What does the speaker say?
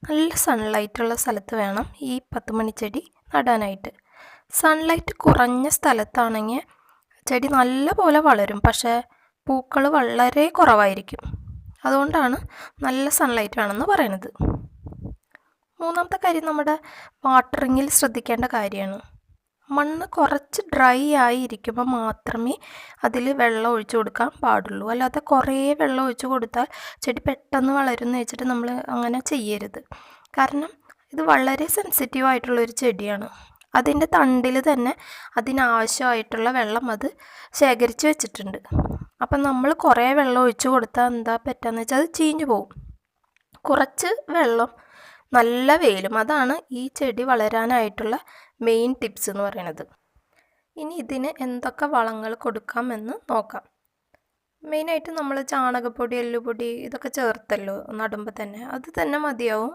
നല്ല സൺലൈറ്റുള്ള സ്ഥലത്ത് വേണം ഈ 10 മണിച്ചെടി നടാനായിട്ട്. സൺലൈറ്റ് കുറഞ്ഞ സ്ഥലത്താണെങ്കിൽ ചെടി നല്ല പോലെ വളരും, പക്ഷേ പൂക്കൾ വളരെ കുറവായിരിക്കും. അതുകൊണ്ടാണ് നല്ല സൺലൈറ്റ് വേണമെന്ന് പറയുന്നത്. മൂന്നാമത്തെ കാര്യം നമ്മുടെ വാട്ടറിങ്ങിൽ ശ്രദ്ധിക്കേണ്ട കാര്യമാണ്. മണ്ണ് കുറച്ച് ഡ്രൈ ആയിരിക്കുമ്പോൾ മാത്രമേ അതിൽ വെള്ളം ഒഴിച്ചു കൊടുക്കാൻ പാടുള്ളൂ. അല്ലാതെ കുറേ വെള്ളം ഒഴിച്ചു കൊടുത്താൽ ചെടി പെട്ടെന്ന് വളരുമെന്ന് വെച്ചിട്ട് നമ്മൾ അങ്ങനെ ചെയ്യരുത്. കാരണം ഇത് വളരെ സെൻസിറ്റീവ് ആയിട്ടുള്ളൊരു ചെടിയാണ്. അതിൻ്റെ തണ്ടിൽ തന്നെ അതിനാവശ്യമായിട്ടുള്ള വെള്ളം അത് ശേഖരിച്ച് വെച്ചിട്ടുണ്ട്. അപ്പം നമ്മൾ കുറേ വെള്ളം ഒഴിച്ചു കൊടുത്താൽ എന്താ പറ്റുകയെന്ന് വെച്ചാൽ അത് ചീഞ്ഞു പോകും. കുറച്ച് വെള്ളം, നല്ല വെയിലും, അതാണ് ഈ ചെടി വളരാനായിട്ടുള്ള മെയിൻ ടിപ്സ് എന്ന് പറയുന്നത്. ഇനി ഇതിന് എന്തൊക്കെ വളങ്ങൾ കൊടുക്കാമെന്ന് നോക്കാം. മെയിനായിട്ട് നമ്മൾ ചാണകപ്പൊടി, എല്ലുപൊടി ഇതൊക്കെ ചേർത്തല്ലോ നടുമ്പോൾ തന്നെ, അത് തന്നെ മതിയാവും